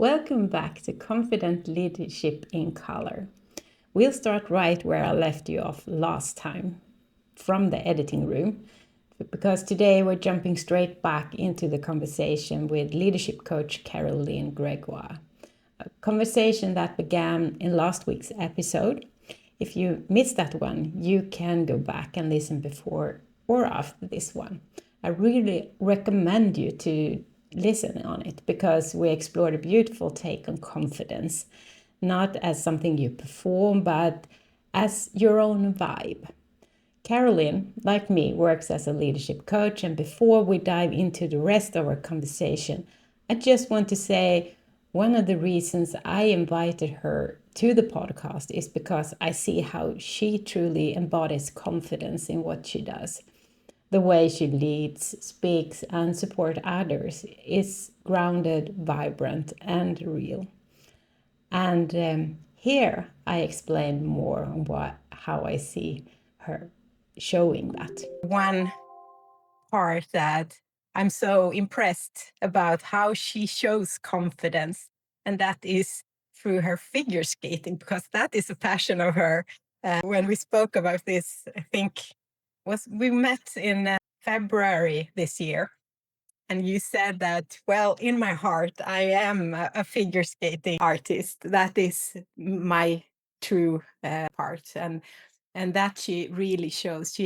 Welcome back to Confident Leadership in Color. We'll start right where I left you off last time, from the editing room, because today we're jumping straight back into the conversation with leadership coach Caroline Grégoire. A conversation that began in last week's episode. If you missed that one, you can go back and listen before or after this one. I really recommend you to listen on it because we explored a beautiful take on confidence, not as something you perform, but as your own vibe. Caroline, like me, works as a leadership coach, and before we dive into the rest of our conversation, I just want to say one of the reasons I invited her to the podcast is because I see how she truly embodies confidence in what she does. The way she leads, speaks, and supports others is grounded, vibrant, and real. And here I explain more on how I see her showing that. One part that I'm so impressed about how she shows confidence, and that is through her figure skating, because that is a passion of her. When we spoke about this, I think we met in February this year, and you said that, well, in my heart, I am a figure skating artist. That is my true part, and that she really shows.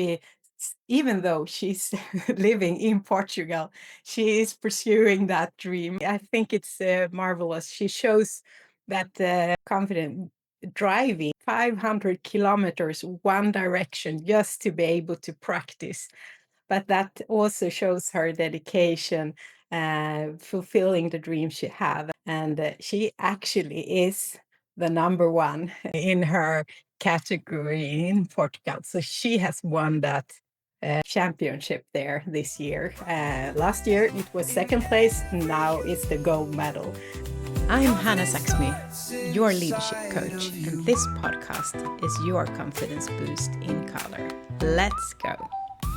Even though she's living in Portugal, she is pursuing that dream. I think it's marvelous. She shows that confident driving 500 kilometers one direction just to be able to practice. But that also shows her dedication, fulfilling the dream she have. And she actually is the number one in her category in Portugal. So she has won that championship there this year. Last year it was second place. Now it's the gold medal. I'm Hannah Saxmy, your leadership coach, and this podcast is your confidence boost in color. Let's go.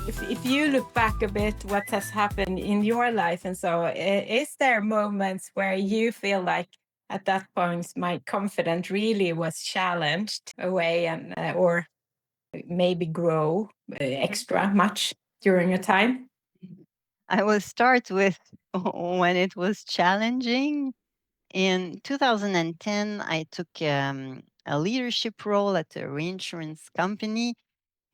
If you look back a bit, what has happened in your life, and so is there moments where you feel like at that point my confidence really was challenged away, and or maybe grow extra much during a time? I will start with when it was challenging. In 2010, I took a leadership role at a reinsurance company.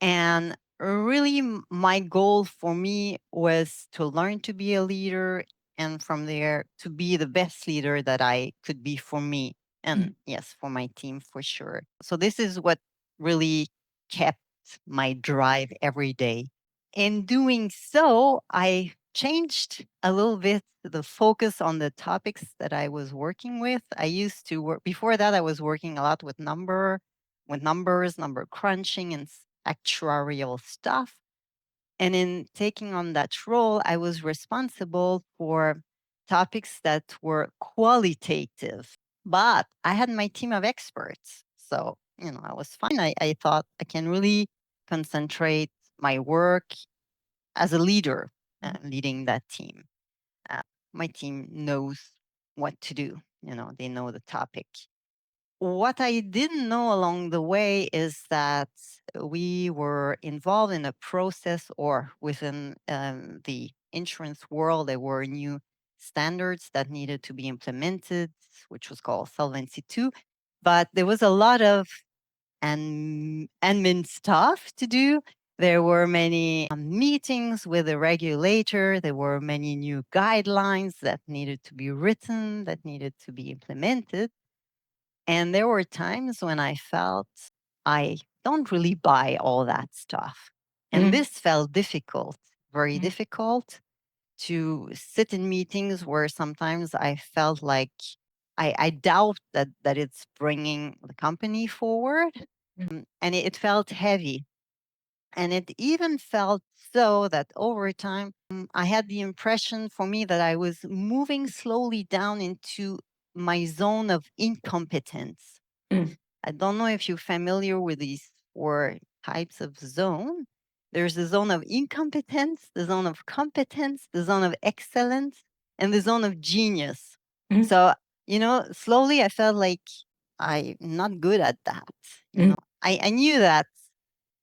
And really, my goal for me was to learn to be a leader and from there to be the best leader that I could be for me. And yes, for my team for sure. So, this is what really kept my drive every day. In doing so, I changed a little bit the focus on the topics that I was working with. I used to work before that, I was working a lot with numbers, number crunching, and actuarial stuff. And in taking on that role, I was responsible for topics that were qualitative, but I had my team of experts. So, I was fine. I thought I can really concentrate my work as a leader leading that team. Uh, my team knows what to do, they know the topic. What I didn't know along the way is that we were involved in a process, or within the insurance world, there were new standards that needed to be implemented, which was called Solvency II. But there was a lot of admin stuff to do. There were many meetings with the regulator. There were many new guidelines that needed to be written, that needed to be implemented. And there were times when I felt I don't really buy all that stuff. And this felt difficult, very difficult to sit in meetings where sometimes I felt like I doubt that it's bringing the company forward. And it felt heavy. And it even felt so that over time, I had the impression for me that I was moving slowly down into my zone of incompetence. I don't know if you're familiar with these four types of zone. There's the zone of incompetence, the zone of competence, the zone of excellence, and the zone of genius. So Slowly I felt like I'm not good at that. I knew that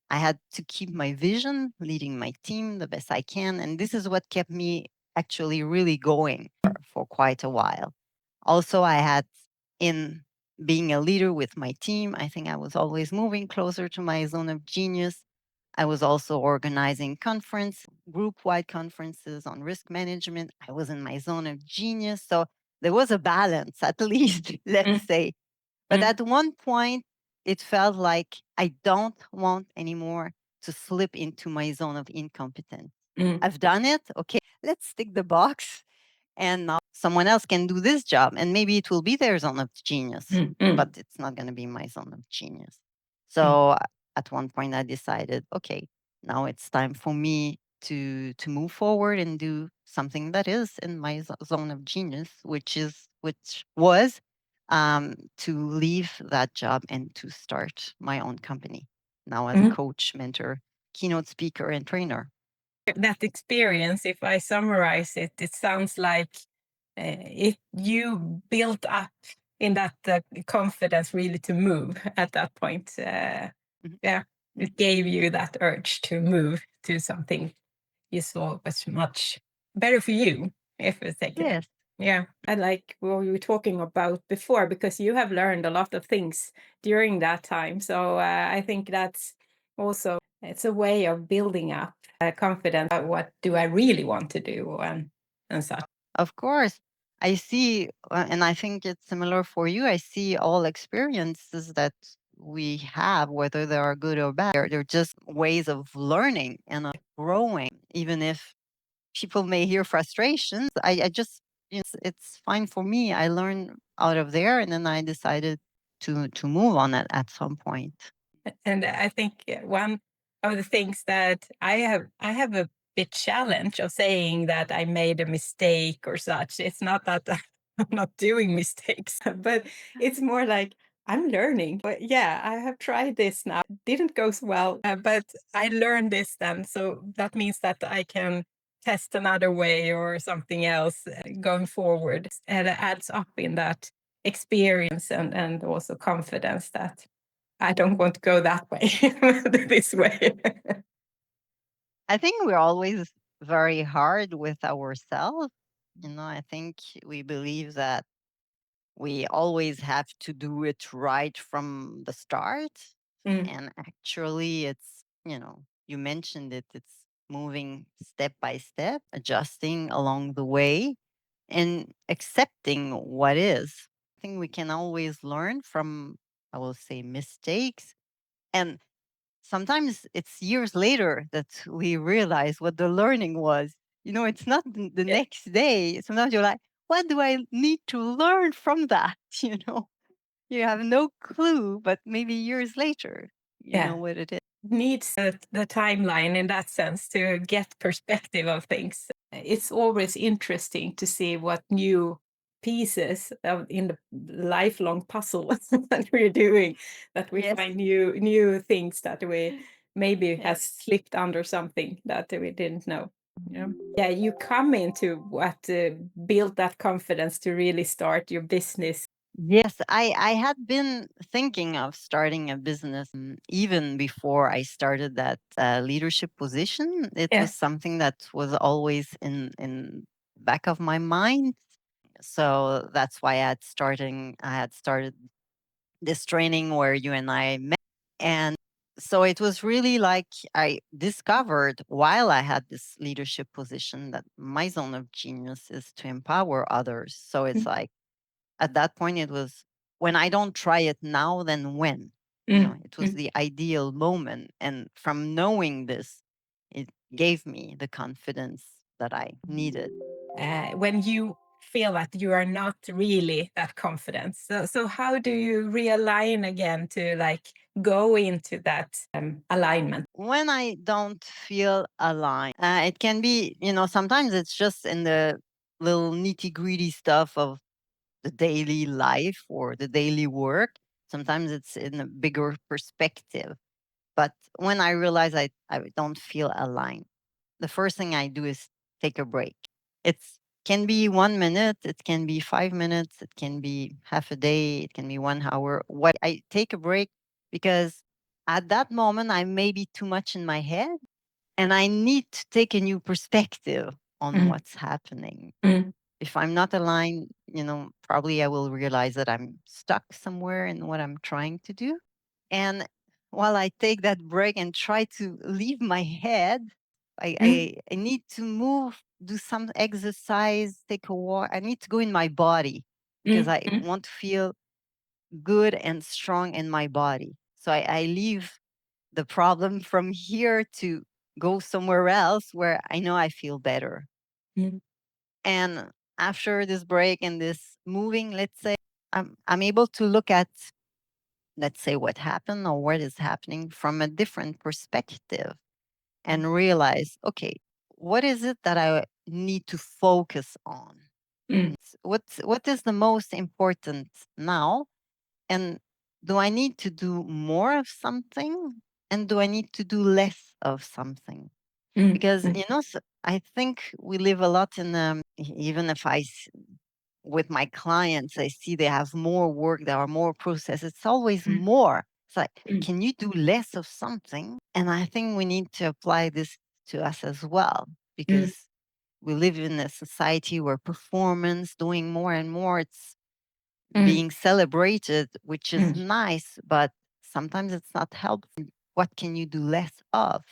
I had to keep my vision, leading my team the best I can. And this is what kept me actually really going for quite a while. Also, I had in being a leader with my team, I think I was always moving closer to my zone of genius. I was also organizing group wide conferences on risk management. I was in my zone of genius. So there was a balance, at least, let's say. But at one point, it felt like I don't want anymore to slip into my zone of incompetence. I've done it. Okay, let's tick the box. And now someone else can do this job. And maybe it will be their zone of genius, but it's not going to be my zone of genius. So at one point, I decided, okay, now it's time for me to move forward and do something that is in my zone of genius, which was to leave that job and to start my own company now as a coach, mentor, keynote speaker, and trainer. That experience, if I summarize it, it sounds like it you built up in that confidence really to move at that point. Mhm. Yeah, it gave you that urge to move to something you saw was much better for you, if we take it. Yes. Yeah, I like what we were talking about before because you have learned a lot of things during that time. So I think that's also it's a way of building up confidence. What do I really want to do and such. Of course. I see, and I think it's similar for you. I see all experiences that we have, whether they are good or bad, they're just ways of learning and of growing. Even if people may hear frustrations, I just, it's fine for me. I learn out of there, and then I decided to move on it at some point. And I think one of the things that I have a bit challenge of saying that I made a mistake or such. It's not that I'm not doing mistakes, but it's more like I'm learning. But yeah, I have tried this now. Didn't go so well, but I learned this then. So that means that I can test another way or something else going forward. And it adds up in that experience and also confidence that I don't want to go that way, this way. I think we're always very hard with ourselves. I think we believe that we always have to do it right from the start. Mm, And actually, you mentioned it, it's moving step by step, adjusting along the way, and accepting what is. I think we can always learn from, I will say, mistakes. And sometimes it's years later that we realize what the learning was. It's not the yeah, next day. Sometimes you're like, what do I need to learn from that? You have no clue, but maybe years later, you know yeah. what it is. Needs the timeline in that sense to get perspective of things. It's always interesting to see what new pieces in the lifelong puzzle that we're doing, that we Yes. find new things that we maybe Yes. has slipped under something that we didn't know. Yeah, yeah. You come into what built that confidence to really start your business. Yes, I had been thinking of starting a business even before I started that leadership position. It Yeah. was something that was always in back of my mind. So that's why I had started this training where you and I met. And so it was really like I discovered while I had this leadership position that my zone of genius is to empower others. So it's like at that point, it was when I don't try it now, then when? It was Mm. the ideal moment. And from knowing this, it gave me the confidence that I needed. When you feel that you are not really that confident. So how do you realign again to like go into that alignment? When I don't feel aligned, it can be, sometimes it's just in the little nitty gritty stuff of the daily life or the daily work. Sometimes it's in a bigger perspective. But when I realize I don't feel aligned, the first thing I do is take a break. It's Can be 1 minute, it can be 5 minutes, it can be half a day, it can be 1 hour. What I take a break because at that moment I may be too much in my head and I need to take a new perspective on Mm, what's happening. mm, If I'm not aligned, probably I will realize that I'm stuck somewhere in what I'm trying to do. And while I take that break and try to leave my head, mm, I need to move, do some exercise, take a walk. I need to go in my body because mm, I mm, want to feel good and strong in my body. So I leave the problem from here to go somewhere else where I know I feel better. mm, And after this break and this moving, let's say, I'm able to look at, let's say, what happened or what is happening from a different perspective and realize, okay, what is it that I need to focus on? mm, What is the most important now? And do I need to do more of something? And do I need to do less of something? mm, Because mm, I think we live a lot in even if with my clients, I see they have more work, there are more processes. It's always mm, more. It's like, mm, can you do less of something? And I think we need to apply this to us as well, mm, because we live in a society where performance, doing more and more, it's mm, being celebrated, which is mm, nice, but sometimes it's not helpful. What can you do less of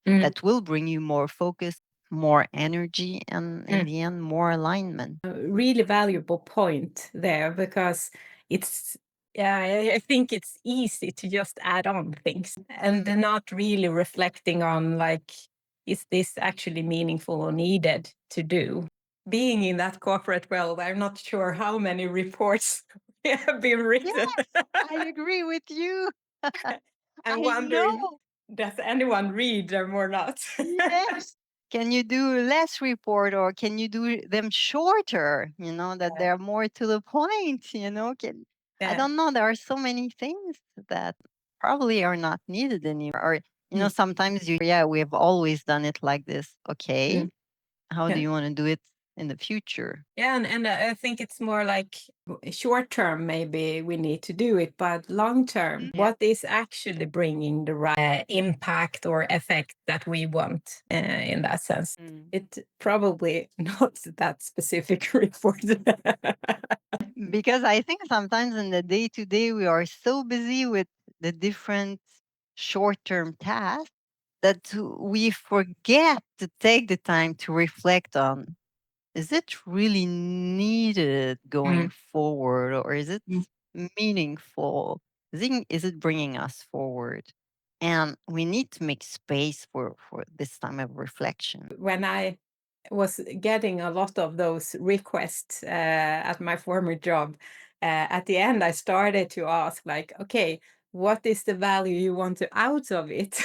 mm, that will bring you more focus, more energy, and in mm. the end, more alignment? Really valuable point there because it's yeah, I think it's easy to just add on things and then not really reflecting on like, is this actually meaningful or needed to do? Being in that corporate world, I'm not sure how many reports have been written. Yes, I agree with you. I'm I wondering, know. does anyone read them or not? Yes. Can you do less report or can you do them shorter? That they're more to the point, I Yeah. don't know. There are so many things that probably are not needed anymore. Or, Mm, sometimes yeah, we have always done it like this. mm, Okay. How do yeah. you want to do it in the future? Yeah, and I think it's more like short term, maybe we need to do it, but long term, Yeah. what is actually bringing the right impact or effect that we want in that sense? Mm. It probably not that specific report. Because I think sometimes in the day to day, we are so busy with the different short term tasks that we forget to take the time to reflect on, is it really needed going Mm, forward or is it mm. meaningful? Is it bringing us forward? And we need to make space for this time of reflection. When I was getting a lot of those requests at my former job, at the end I started to ask like, okay, what is the value you want to out of it?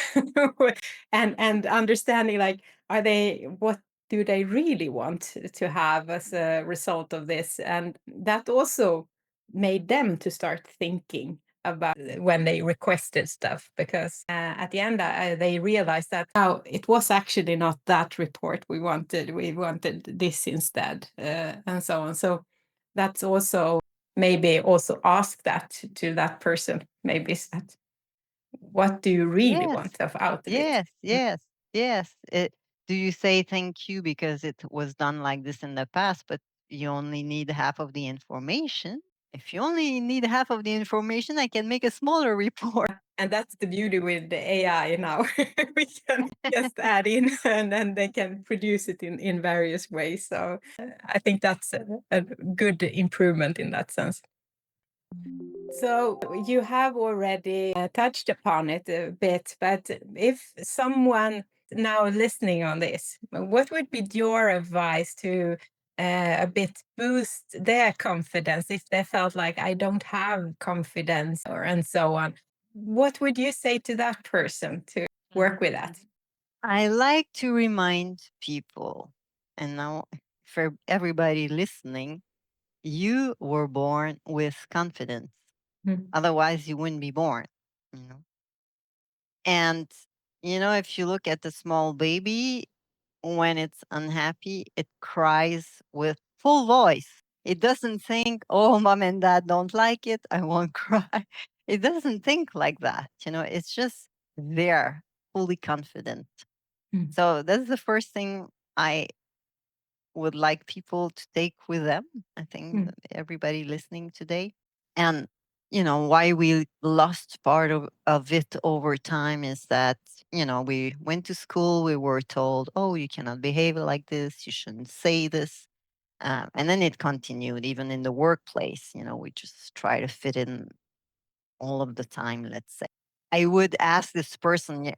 And understanding like, are they what do they really want to have as a result of this? And that also made them to start thinking about when they requested stuff because at the end they realized that oh, it was actually not that report we wanted this instead and so on, so that's also maybe also ask that to that person, maybe is that what do you really Yes, want of out of it. yes, yes, yes. Do you say thank you because it was done like this in the past, but you only need half of the information? If you only need half of the information, I can make a smaller report. And that's the beauty with the AI now. We can just add in and then they can produce it in various ways. So I think that's a good improvement in that sense. So you have already touched upon it a bit, but if someone now listening on this, what would be your advice to a bit boost their confidence if they felt like I don't have confidence or and so on? What would you say to that person to work with that? I like to remind people, and now for everybody listening, you were born with confidence. Mm, Otherwise, you wouldn't be born. You know? And, if you look at the small baby, when it's unhappy, it cries with full voice. It doesn't think, oh, mom and dad don't like it, I won't cry. It doesn't think like that. It's just there, fully confident. Mm. So that's the first thing I would like people to take with them. I think Mm. that everybody listening today. And why we lost part of it over time is that, we went to school, we were told, oh, you cannot behave like this, you shouldn't say this. And then it continued even in the workplace. We just try to fit in all of the time, let's say. I would ask this person, "Yeah,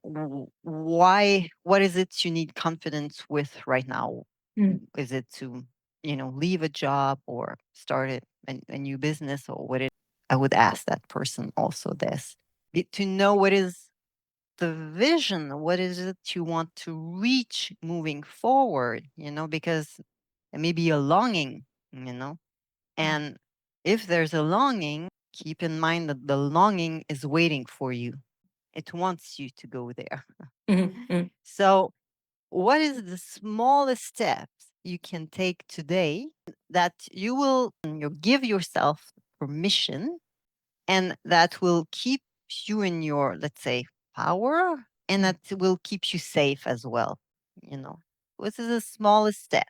why, what is it you need confidence with right now? Mm. Is it to, leave a job or start a new business, or what it?" I would ask that person also this, to know what is the vision, what is it you want to reach moving forward, because it may be a longing, you know, Mm. and if there's a longing, keep in mind that the longing is waiting for you. It wants you to go there. Mm. Mm. So, what is the smallest steps you can take today that you give yourself permission, and that will keep you in your, let's say, power, and Mm. that will keep you safe as well? What is the smallest step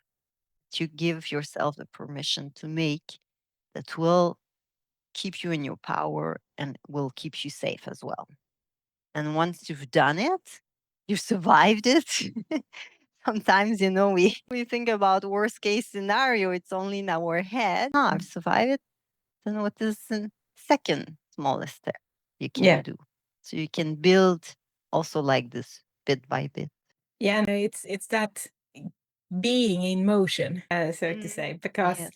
you give yourself the permission to make that will keep you in your power and will keep you safe as well? And once you've done it, you survived it. Sometimes, we think about worst case scenario, it's only in our head. Oh, I've survived it. Then what is the second smallest step you can Yeah. do? So you can build also like this, bit by bit. Yeah, no, it's that being in motion, so to Mm. say, because Yes.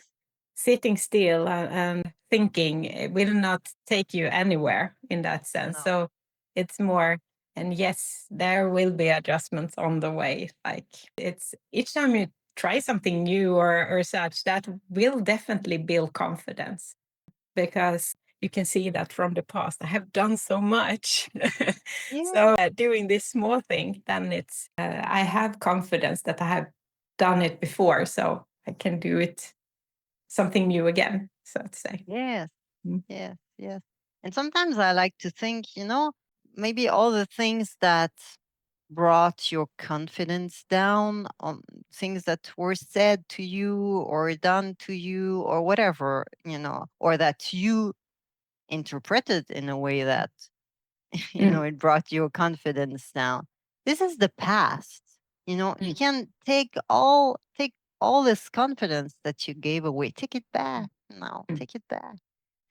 sitting still and thinking will not take you anywhere in that sense. No. So it's more, and yes, there will be adjustments on the way. Like it's each time you try something new or such, that will definitely build confidence because you can see that from the past. I have done so much. Yeah. So doing this small thing, then I have confidence that I have done it before, so I can do it something new again, so to say. Yes. Mm. Yes. Yes. And sometimes I like to think, maybe all the things that brought your confidence down, on things that were said to you or done to you or whatever, or that you interpreted in a way that Mm. it brought your confidence down. This is the past. You Mm. can take all this confidence that you gave away, take it back now, Mm. take it back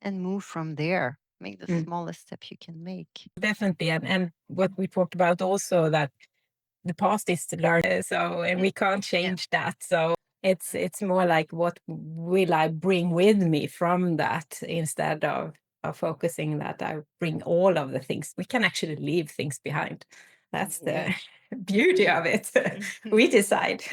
and move from there. Make the Mm. smallest step you can make. Definitely, and what we talked about also, that the past is to learn, so and Mm. we can't Yeah. change that. So Mm. it's more like, what will I bring with me from that, instead of focusing that I bring all of the things. We can actually leave things behind. That's Yes. the beauty of it. We decide.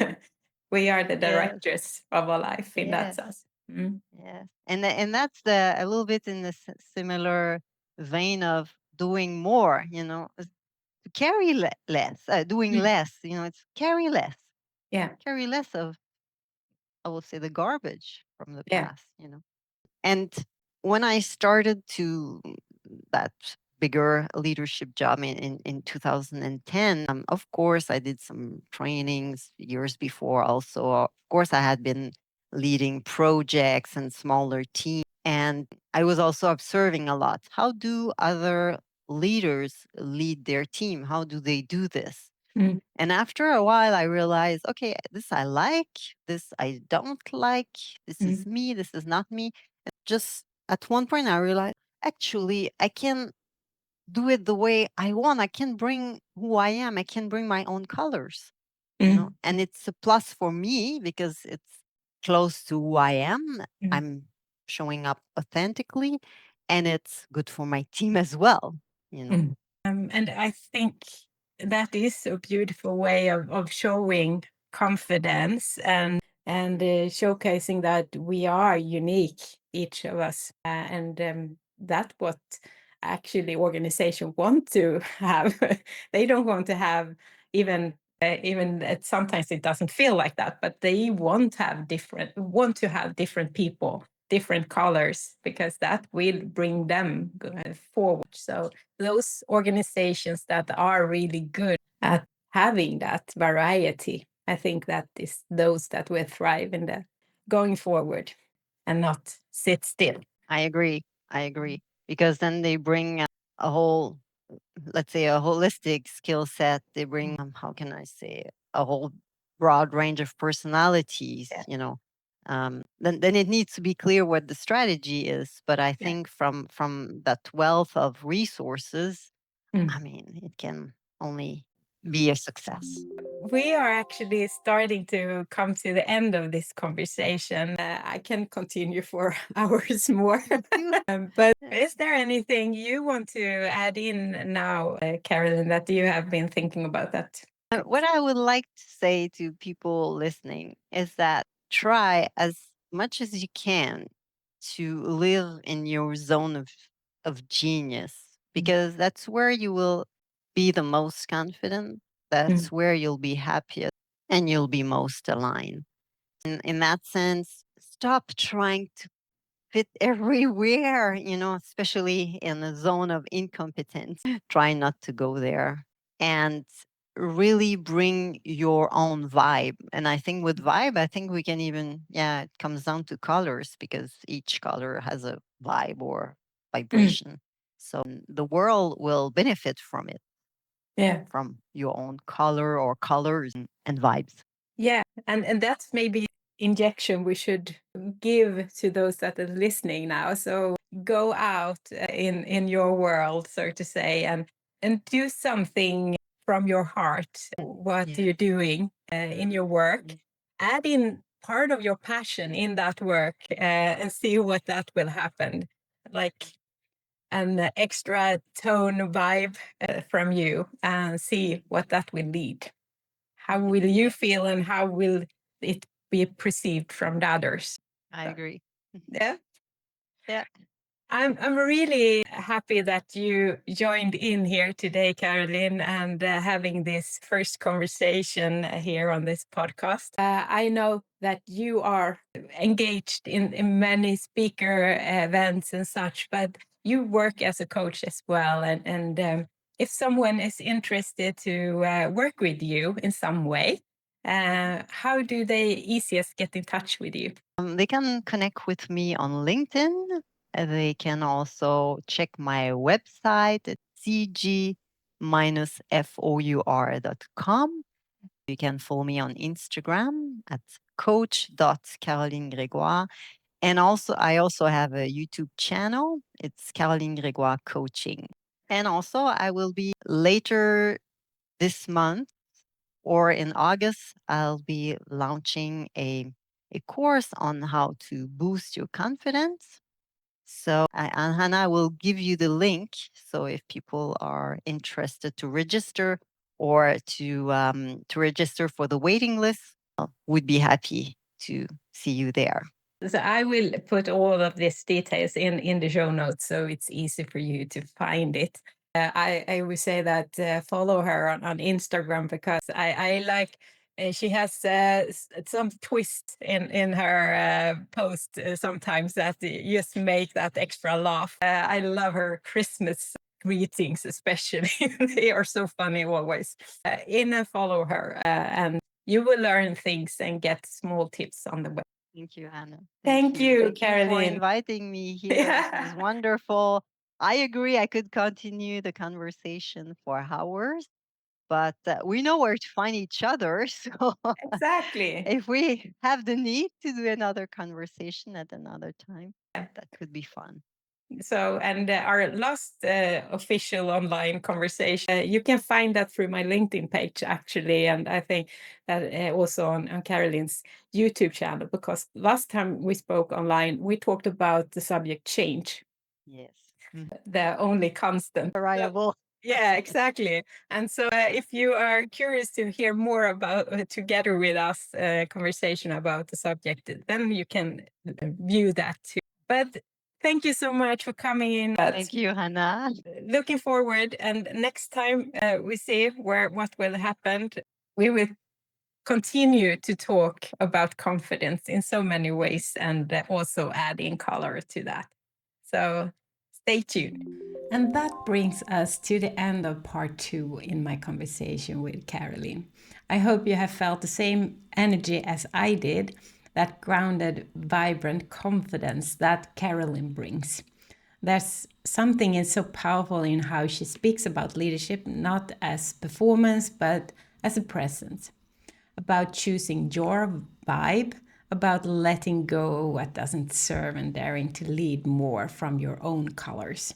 We are the Yes. directors of our life in that Yes. sense. Mm. Yes. And that's the a little bit in the similar vein of doing more, to carry less, doing Mm. less, it's carry less. Yeah. Carry less of, I will say, the garbage from the Yeah. past. And when I started to that bigger leadership job in 2010, of course, I did some trainings years before also. Of course, I had been leading projects and smaller teams. And I was also observing a lot. How do other leaders lead their team? How do they do this? Mm. And after a while, I realized, okay, this I like, this I don't like, this Mm. is me, this is not me. Just at one point, I realized, actually, I can do it the way I want. I can bring who I am, I can bring my own colors. Mm. And it's a plus for me because it's close to who I am. Mm. I'm showing up authentically, and it's good for my team as well. Mm. And I think that is a beautiful way of showing confidence and showcasing that we are unique, each of us, and that what actually organization want to have. They don't want to have even even sometimes it doesn't feel like that, but they want to have different people, different colors, because that will bring them forward. So those organizations that are really good at having that variety, I think that is those that will thrive in the going forward and not sit still. I agree. I agree. Because then they bring a whole, let's say, a holistic skill set. They bring, how can I say, a whole broad range of personalities, Yeah. then it needs to be clear what the strategy is. But I Yeah. think from that wealth of resources, Mm. I mean, it can only be a success. We are actually starting to come to the end of this conversation. I can continue for hours more. But is there anything you want to add in now, Caroline, that you have been thinking about that? What I would like to say to people listening is that try as much as you can to live in your zone of genius, because that's where you will be the most confident. That's where you'll be happiest and you'll be most aligned. In that sense, stop trying to fit everywhere, especially in the zone of incompetence. Try not to go there and really bring your own vibe. And I think with vibe, I think we can even, yeah, it comes down to colors because each color has a vibe or vibration. So the world will benefit from it, Yeah. from your own color or colors and vibes. Yeah, and that's maybe injection we should give to those that are listening now. So go out in your world, so to say, and do something from your heart. What Yeah. you're doing in your work, add in part of your passion in that work, and see what that will happen. Like an extra tone vibe from you, and see what that will lead. How will you feel and how will it be perceived from the others? I agree. Yeah. Yeah. I'm really happy that you joined in here today, Caroline, and having this first conversation here on this podcast. I know that you are engaged in many speaker events and such, but you work as a coach as well. And if someone is interested to work with you in some way, how do they easiest get in touch with you? They can connect with me on LinkedIn. They can also check my website at cg-four.com. You can follow me on Instagram at coach.Caroline Grégoire. And also, I also have a YouTube channel. It's Caroline Grégoire Coaching. And also, I will be later this month or in August, I'll be launching a course on how to boost your confidence. So, and Hannah will give you the link. So, if people are interested to register or to register for the waiting list, we'd be happy to see you there. So I will put all of these details in the show notes so it's easy for you to find it. I would say that follow her on Instagram because I like she has some twist in her post sometimes that just make that extra laugh. I love her Christmas greetings, especially. They are so funny always. In and follow her, and you will learn things and get small tips on the way. Thank you, Hannah. Thank you, Thank you for Caroline. inviting me here. This was wonderful. I agree. I could continue the conversation for hours, but we know where to find each other. So Exactly. if we have the need to do another conversation at another time, that could be fun. So, and our last official online conversation, you can find that through my LinkedIn page, actually. And I think that also on Caroline's YouTube channel, because last time we spoke online, we talked about the subject change, Yes. the only constant. Variable. Yeah, exactly. And so, if you are curious to hear more about together with us conversation about the subject, then you can view that too. But thank you so much for coming in. Thank you, Hannah. Looking forward, and next time we see what will happen. we will continue to talk about confidence in so many ways and also adding color to that. So stay tuned. And that brings us to the end of part 2 in my conversation with Caroline. I hope you have felt the same energy as I did, that grounded, vibrant confidence that Caroline brings. There's something so powerful in how she speaks about leadership, not as performance, but as a presence, about choosing your vibe, about letting go of what doesn't serve and daring to lead more from your own colors.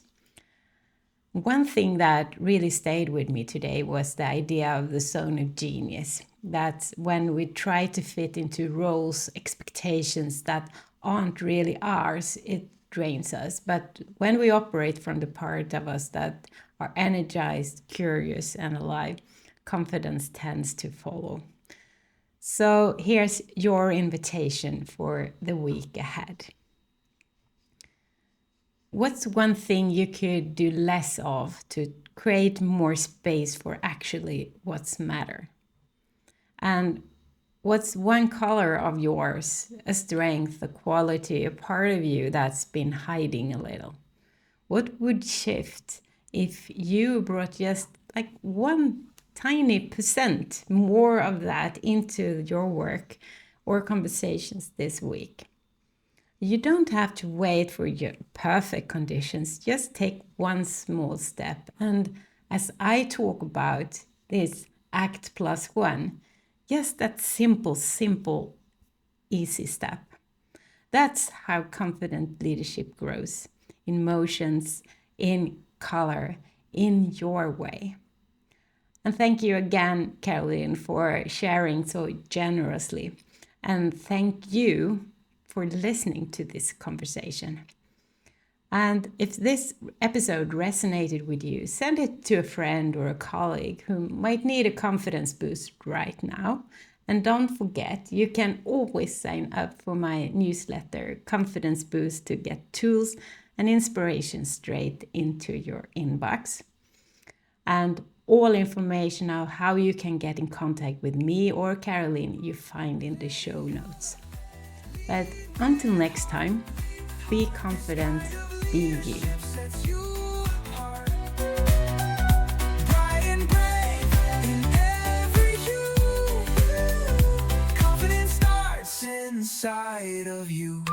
One thing that really stayed with me today was the idea of the zone of genius. That when we try to fit into roles, expectations that aren't really ours, it drains us. But when we operate from the part of us that are energized, curious, and alive, confidence tends to follow. So here's your invitation for the week ahead. What's one thing you could do less of to create more space for actually what's matter? And what's one color of yours, a strength, a quality, a part of you that's been hiding a little? What would shift if you brought just like one tiny percent more of that into your work or conversations this week? You don't have to wait for your perfect conditions. Just take one small step. And as I talk about this act plus one, just that simple, easy step. That's how confident leadership grows in motions, in color, in your way. And thank you again, Caroline, for sharing so generously. And thank you for listening to this conversation. And if this episode resonated with you, send it to a friend or a colleague who might need a confidence boost right now. And don't forget, you can always sign up for my newsletter, Confidence Boost, to get tools and inspiration straight into your inbox. And all information on how you can get in contact with me or Caroline you find in the show notes. But until next time, be confident, be you. Inside of you.